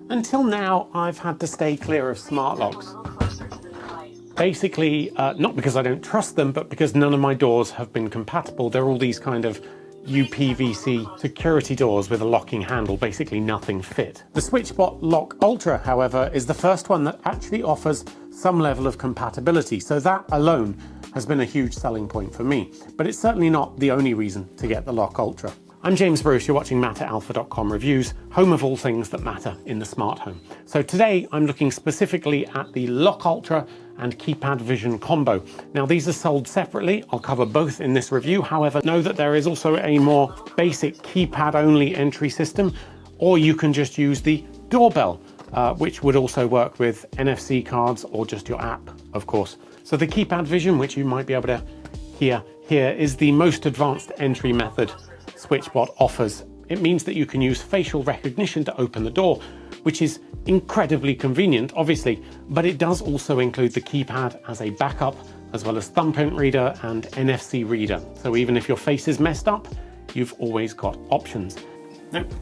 Until now, I've had to stay clear of smart locks. Basically, not because I don't trust them, but because none of my doors have been compatible. They're all these kind of uPVC security doors with a locking handle, basically nothing fit. The SwitchBot Lock Ultra, however, is the first one that actually offers some level of compatibility, so that alone has been a huge selling point for me. But it's certainly not the only reason to get the Lock Ultra. I'm James Bruce, you're watching MatterAlpha.com reviews, home of all things that matter in the smart home. So today I'm looking specifically at the Lock Ultra and Keypad Vision combo. Now these are sold separately, I'll cover both in this review, however know that there is also a more basic keypad only entry system, or you can just use the doorbell, which would also work with NFC cards or just your app, of course. So the Keypad Vision, which you might be able to hear here, is the most advanced entry method SwitchBot offers. It means that you can use facial recognition to open the door, which is incredibly convenient, obviously, but it does also include the keypad as a backup, as well as thumbprint reader and NFC reader. So even if your face is messed up, you've always got options. Nope,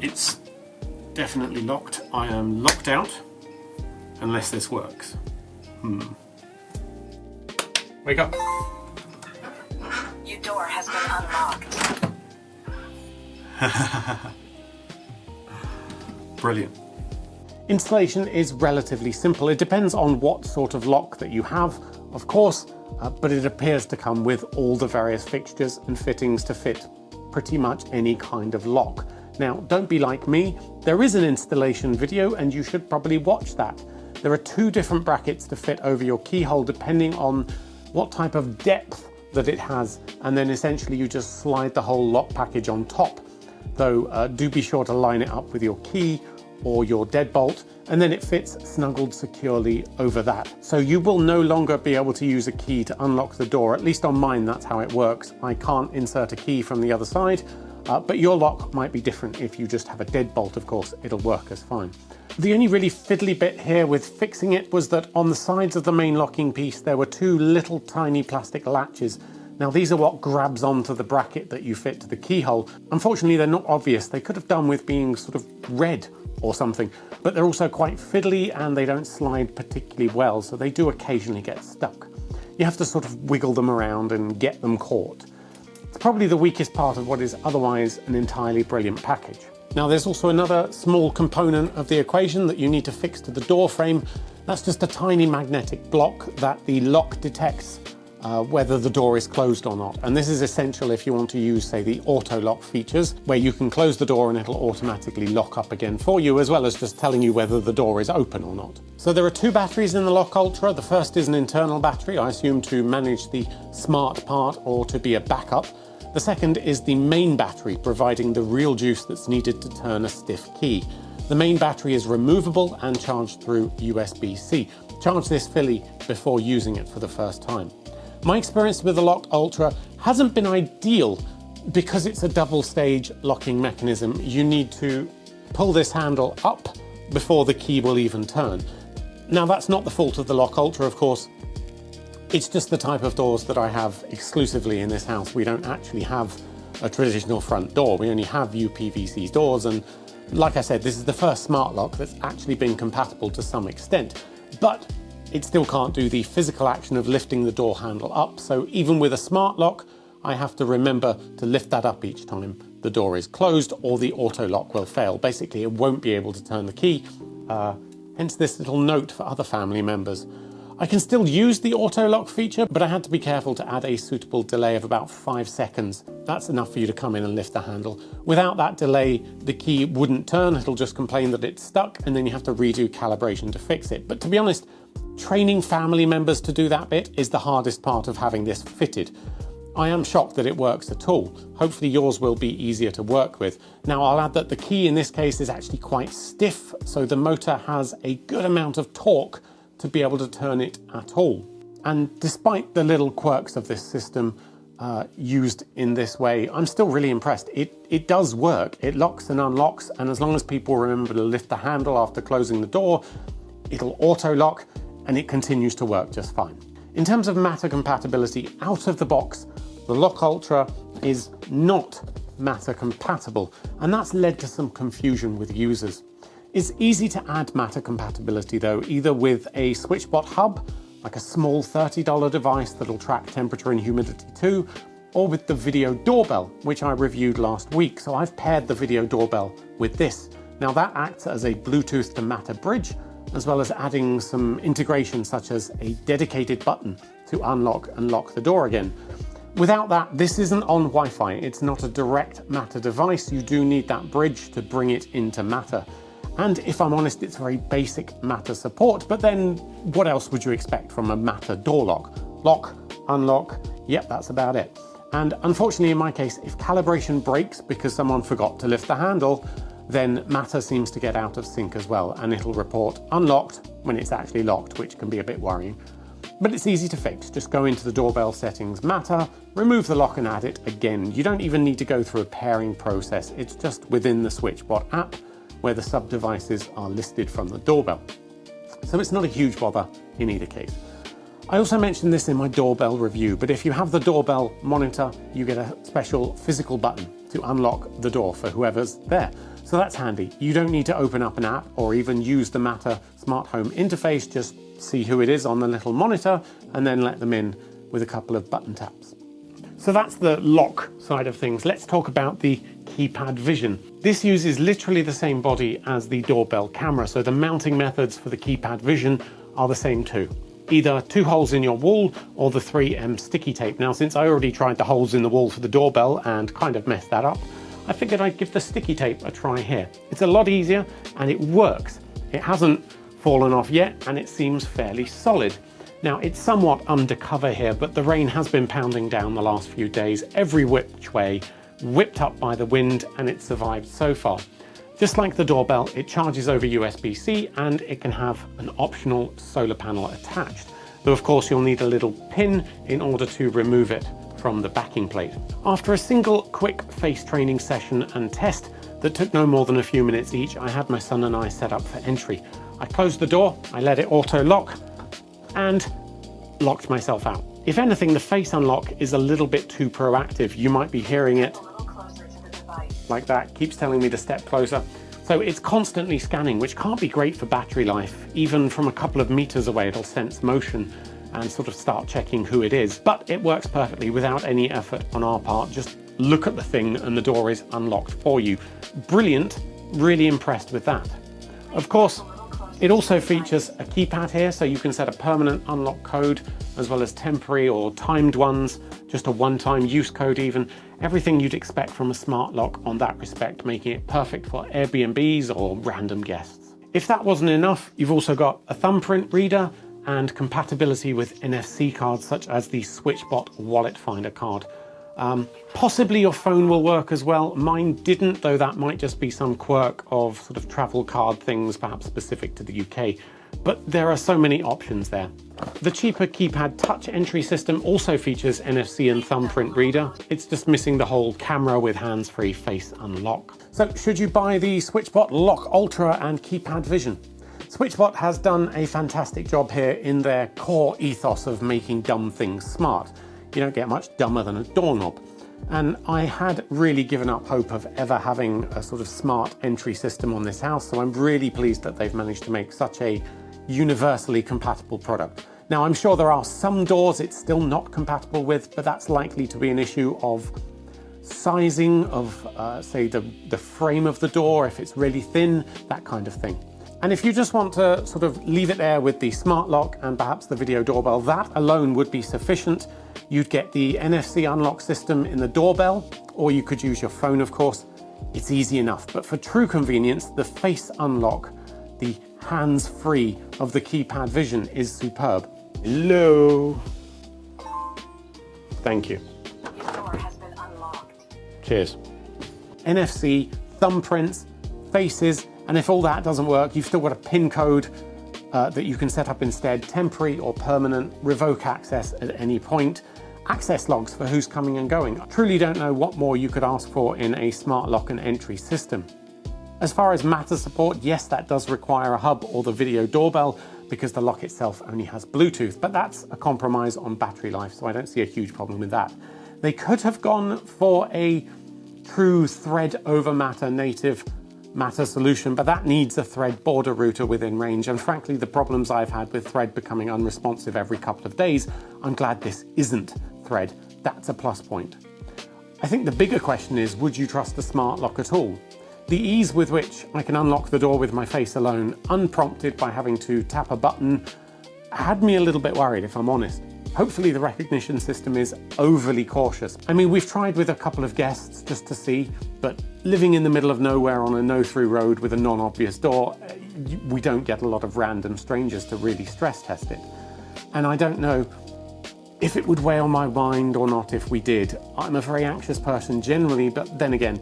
it's definitely locked. I am locked out, unless this works. Wake up. Your door has been unlocked. Brilliant. Installation is relatively simple. It depends on what sort of lock that you have, of course, but it appears to come with all the various fixtures and fittings to fit pretty much any kind of lock. Now, don't be like me. There is an installation video and you should probably watch that. There are two different brackets to fit over your keyhole depending on what type of depth that it has, and then essentially you just slide the whole lock package on top. Though do be sure to line it up with your key or your deadbolt, and then it fits snuggled securely over that. So you will no longer be able to use a key to unlock the door. At least on mine, that's how it works. I can't insert a key from the other side, but your lock might be different. If you just have a deadbolt, of course, it'll work as fine. The only really fiddly bit here with fixing it was that on the sides of the main locking piece, there were two little tiny plastic latches. Now these are what grabs onto the bracket that you fit to the keyhole. Unfortunately, they're not obvious. They could have done with being sort of red or something, but they're also quite fiddly and they don't slide particularly well, so they do occasionally get stuck. You have to sort of wiggle them around and get them caught. It's probably the weakest part of what is otherwise an entirely brilliant package. Now there's also another small component of the equation that you need to fix to the door frame. That's just a tiny magnetic block that the lock detects whether the door is closed or not. And this is essential if you want to use, say, the auto lock features, where you can close the door and it'll automatically lock up again for you, as well as just telling you whether the door is open or not. So there are two batteries in the Lock Ultra. The first is an internal battery, I assume to manage the smart part or to be a backup. The second is the main battery, providing the real juice that's needed to turn a stiff key. The main battery is removable and charged through USB-C. Charge this fully before using it for the first time. My experience with the Lock Ultra hasn't been ideal because it's a double stage locking mechanism. You need to pull this handle up before the key will even turn. Now that's not the fault of the Lock Ultra, of course. It's just the type of doors that I have exclusively in this house. We don't actually have a traditional front door. We only have uPVC doors, and like I said, this is the first smart lock that's actually been compatible to some extent. But it still can't do the physical action of lifting the door handle up, so even with a smart lock, I have to remember to lift that up each time the door is closed, or the auto lock will fail. Basically, it won't be able to turn the key, hence this little note for other family members. I can still use the auto lock feature, but I had to be careful to add a suitable delay of about 5 seconds. That's enough for you to come in and lift the handle. Without that delay, the key wouldn't turn. It'll just complain that it's stuck, and then you have to redo calibration to fix it. But to be honest, training family members to do that bit is the hardest part of having this fitted. I am shocked that it works at all. Hopefully yours will be easier to work with. Now I'll add that the key in this case is actually quite stiff, so the motor has a good amount of torque to be able to turn it at all. And despite the little quirks of this system used in this way, I'm still really impressed. It does work. It locks and unlocks, and as long as people remember to lift the handle after closing the door, it'll auto lock and it continues to work just fine. In terms of Matter compatibility, out of the box, the Lock Ultra is not Matter compatible, and that's led to some confusion with users. It's easy to add Matter compatibility though, either with a SwitchBot hub, like a small $30 device that'll track temperature and humidity too, or with the video doorbell, which I reviewed last week. So I've paired the video doorbell with this. Now that acts as a Bluetooth to Matter bridge, as well as adding some integration such as a dedicated button to unlock and lock the door again. Without that, this isn't on Wi-Fi. It's not a direct Matter device. You do need that bridge to bring it into Matter. And if I'm honest, it's very basic Matter support, but then what else would you expect from a Matter door lock? Lock, unlock, yep, that's about it. And unfortunately in my case, if calibration breaks because someone forgot to lift the handle, then Matter seems to get out of sync as well, and it'll report unlocked when it's actually locked, which can be a bit worrying. But it's easy to fix. Just go into the doorbell settings, Matter, remove the lock and add it again. You don't even need to go through a pairing process. It's just within the SwitchBot app where the sub-devices are listed from the doorbell. So it's not a huge bother in either case. I also mentioned this in my doorbell review, but if you have the doorbell monitor, you get a special physical button to unlock the door for whoever's there. So that's handy. You don't need to open up an app or even use the Matter smart home interface. Just see who it is on the little monitor and then let them in with a couple of button taps. So that's the lock side of things. Let's talk about the Keypad Vision. This uses literally the same body as the doorbell camera, so the mounting methods for the Keypad Vision are the same too. Either 2 holes in your wall or the 3M sticky tape. Now, since I already tried the holes in the wall for the doorbell and kind of messed that up, I figured I'd give the sticky tape a try here. It's a lot easier and it works. It hasn't fallen off yet and it seems fairly solid. Now, it's somewhat undercover here, but the rain has been pounding down the last few days, every which way, whipped up by the wind, and it's survived so far. Just like the doorbell, it charges over USB-C and it can have an optional solar panel attached. Though of course you'll need a little pin in order to remove it from the backing plate. After a single quick face training session and test that took no more than a few minutes each, I had my son and I set up for entry. I closed the door, I let it auto lock, and locked myself out. If anything, the face unlock is a little bit too proactive. You might be hearing it like that, keeps telling me to step closer. So it's constantly scanning, which can't be great for battery life. Even from a couple of meters away, it'll sense motion and sort of start checking who it is. But it works perfectly without any effort on our part. Just look at the thing and the door is unlocked for you. Brilliant, really impressed with that. Of course, it also features a keypad here, so you can set a permanent unlock code as well as temporary or timed ones, just a one-time use code even. Everything you'd expect from a smart lock on that respect, making it perfect for Airbnbs or random guests. If that wasn't enough, you've also got a thumbprint reader and compatibility with NFC cards such as the SwitchBot Wallet Finder card. Possibly your phone will work as well. Mine didn't, though that might just be some quirk of sort of travel card things, perhaps specific to the UK. But there are so many options there. The cheaper Keypad Touch entry system also features NFC and thumbprint reader. It's just missing the whole camera with hands-free face unlock. So should you buy the SwitchBot Lock Ultra and Keypad Vision? SwitchBot has done a fantastic job here in their core ethos of making dumb things smart. You don't get much dumber than a doorknob. And I had really given up hope of ever having a sort of smart entry system on this house, so I'm really pleased that they've managed to make such a universally compatible product. Now, I'm sure there are some doors it's still not compatible with, but that's likely to be an issue of sizing of, say, the frame of the door, if it's really thin, that kind of thing. And if you just want to sort of leave it there with the smart lock and perhaps the video doorbell, that alone would be sufficient. You'd get the NFC unlock system in the doorbell, or you could use your phone, of course. It's easy enough, but for true convenience, the face unlock, the hands-free of the Keypad Vision is superb. Hello. Thank you. Your door has been unlocked. Cheers. NFC, thumbprints, faces, and if all that doesn't work, you've still got a PIN code that you can set up instead, temporary or permanent, revoke access at any point, access logs for who's coming and going. I truly don't know what more you could ask for in a smart lock and entry system. As far as Matter support, yes, that does require a hub or the video doorbell because the lock itself only has Bluetooth, but that's a compromise on battery life, so I don't see a huge problem with that. They could have gone for a true thread over Matter native Matter solution, but that needs a Thread border router within range, and frankly the problems I've had with Thread becoming unresponsive every couple of days, I'm glad this isn't Thread. That's a plus point. I think the bigger question is, would you trust the smart lock at all? The ease with which I can unlock the door with my face alone, unprompted by having to tap a button, had me a little bit worried, if I'm honest. Hopefully the recognition system is overly cautious. I mean, we've tried with a couple of guests just to see, but living in the middle of nowhere on a no-through road with a non-obvious door, we don't get a lot of random strangers to really stress test it. And I don't know if it would weigh on my mind or not if we did. I'm a very anxious person generally, but then again,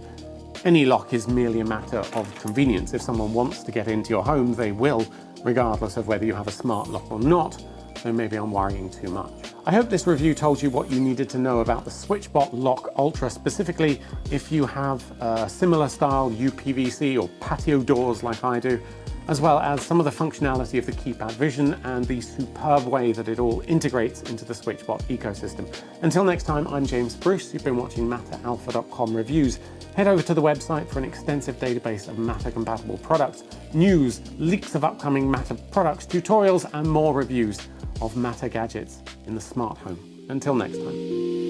any lock is merely a matter of convenience. If someone wants to get into your home, they will, regardless of whether you have a smart lock or not. So maybe I'm worrying too much. I hope this review told you what you needed to know about the SwitchBot Lock Ultra, specifically if you have a similar style uPVC or patio doors like I do, as well as some of the functionality of the Keypad Vision and the superb way that it all integrates into the SwitchBot ecosystem. Until next time, I'm James Bruce. You've been watching MatterAlpha.com reviews. Head over to the website for an extensive database of Matter-compatible products, news, leaks of upcoming Matter products, tutorials, and more reviews of Matter gadgets in the smart home. Until next time.